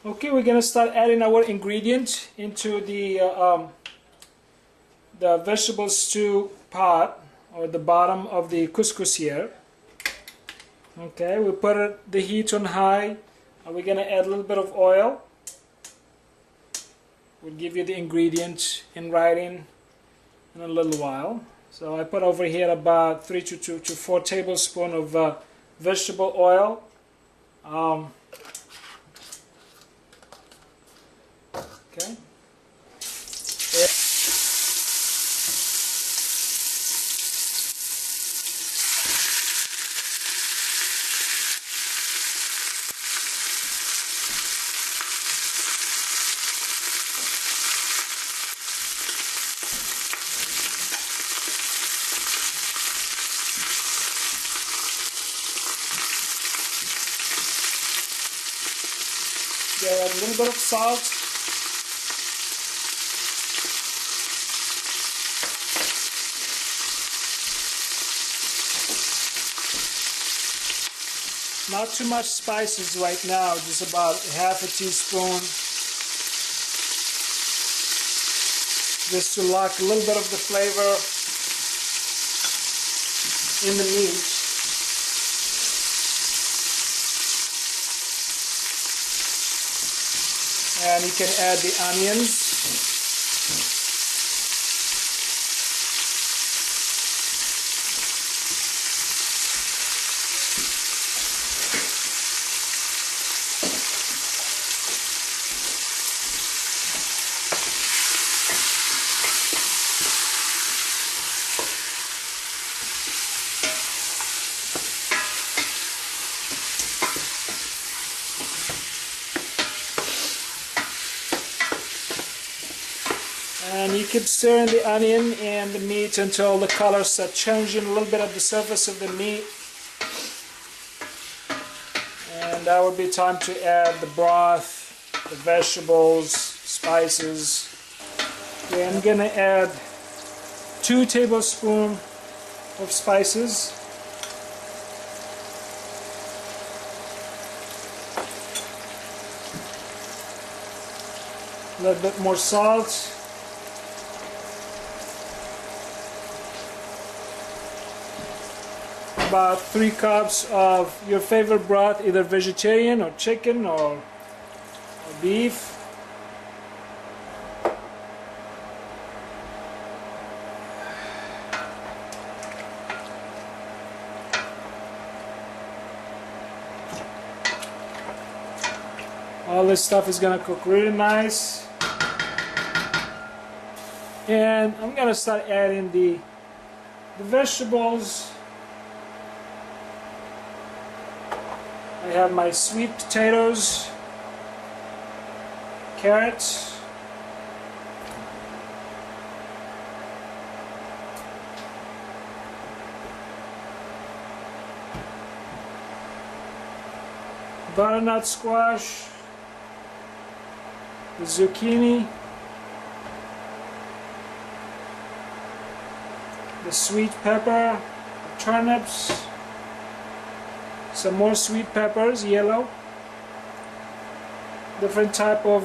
Okay, we're gonna start adding our ingredient into the vegetable stew pot, or the bottom of the couscous here. Okay, we put the heat on high, and we're gonna add a little bit of oil. We'll give you the ingredient in writing in a little while. So I put over here about 3 to 4 tablespoons of vegetable oil. Okay. Add a little bit of salt. Not too much spices right now, just about half a teaspoon. Just to lock a little bit of the flavor in the meat. And you can add the onions. And you keep stirring the onion and the meat until the colors start changing a little bit at the surface of the meat. And that would be time to add the broth, the vegetables, spices. Okay, I'm going to add 2 tablespoons of spices. A little bit more salt. About 3 cups of your favorite broth, either vegetarian or chicken or beef. All this stuff is going to cook really nice. And I'm going to start adding the vegetables. I have my sweet potatoes, carrots, butternut squash, the zucchini, the sweet pepper, the turnips, some more sweet peppers, yellow, different type of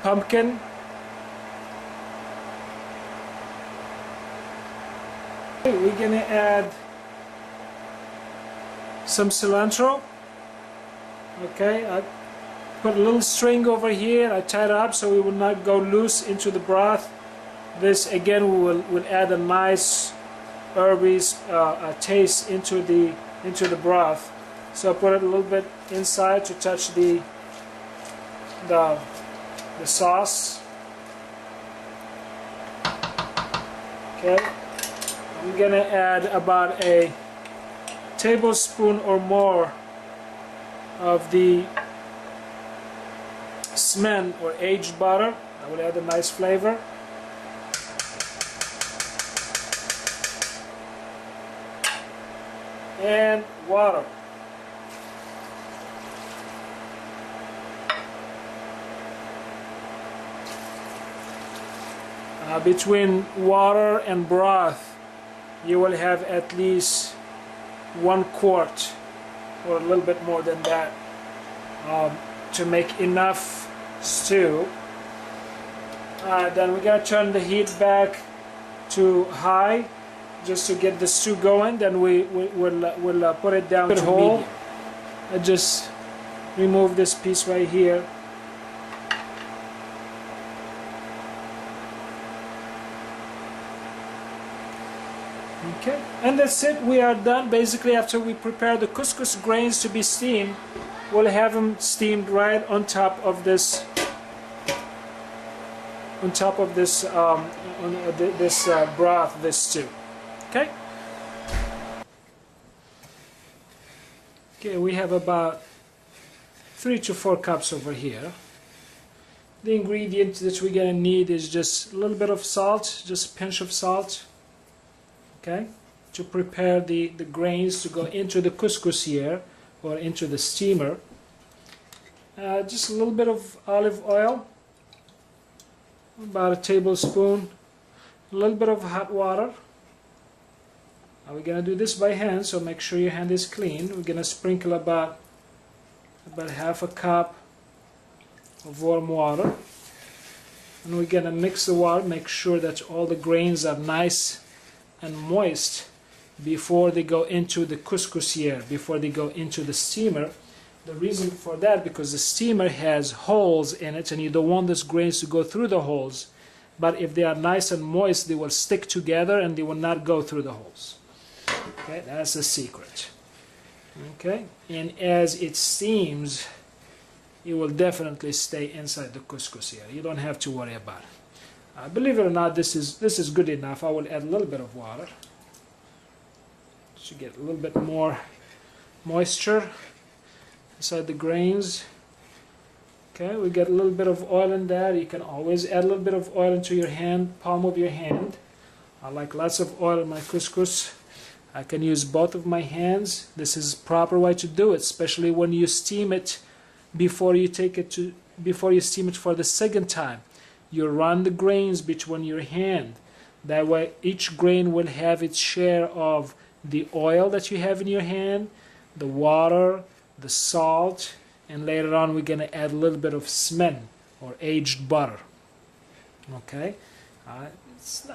pumpkin, we're gonna add some cilantro. Okay, I put a little string over here, I tied it up so it will not go loose into the broth. This again will add a nice herby taste into the broth. So I put it a little bit inside to touch the sauce. Okay, I'm gonna add about a tablespoon or more of the smen or aged butter. That will add a nice flavor. And water. Between water and broth, you will have at least 1 quart or a little bit more than that to make enough stew. Then we're gonna turn the heat back to high just to get the stew going. Then we'll put it down to medium. I just remove this piece right here. Okay, and that's it. We are done. Basically, after we prepare the couscous grains to be steamed, we'll have them steamed right on top of this. Broth, this stew. Okay. Okay, we have about 3 to 4 cups over here. The ingredient that we're gonna need is just a little bit of salt, just a pinch of salt. Okay, to prepare the grains to go into the couscous here, or into the steamer. Just a little bit of olive oil, about a tablespoon, a little bit of hot water. Now we're going to do this by hand, so make sure your hand is clean. We're going to sprinkle about half a cup of warm water. And we're going to mix the water, make sure that all the grains are nice and moist before they go into the couscous here, before they go into the steamer. The reason for that, because the steamer has holes in it and you don't want those grains to go through the holes. But if they are nice and moist, they will stick together and they will not go through the holes. Okay, that's the secret. Okay, and as it steams, it will definitely stay inside the couscous here. You don't have to worry about it. Believe it or not, this is good enough. I will add a little bit of water to get a little bit more moisture inside the grains. Okay, we get a little bit of oil in there. You can always add a little bit of oil into your hand, palm of your hand. I like lots of oil in my couscous. I can use both of my hands. This is the proper way to do it, especially when you steam it before you steam it for the second time. You run the grains between your hand. That way each grain will have its share of the oil that you have in your hand, the water, the salt, and later on we're going to add a little bit of smen, or aged butter. Okay? It's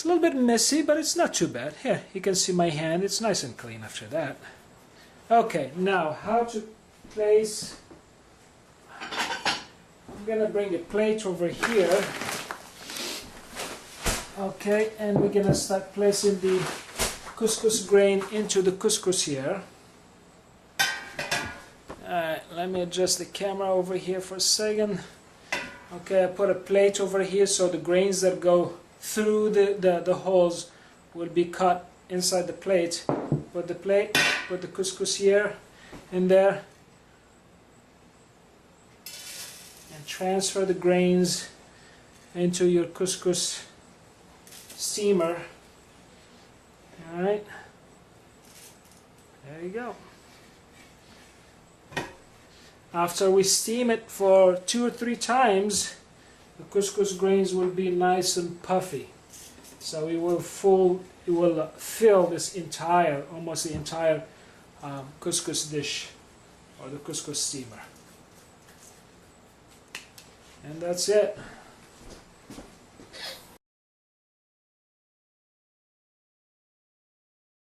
a little bit messy, but it's not too bad. Here, you can see my hand. It's nice and clean after that. Okay, now how to place... I'm going to bring a plate over here. Okay, and we're going to start placing the couscous grain into the couscous here. Alright, let me adjust the camera over here for a second. Okay, I put a plate over here so the grains that go through the holes will be cut inside the plate. Put the plate, put the couscous here and there. Transfer the grains into your couscous steamer. Alright, there you go. After we steam it for 2 or 3 times, the couscous grains will be nice and puffy. So it will fill this entire, almost the entire couscous dish, or the couscous steamer. And that's it.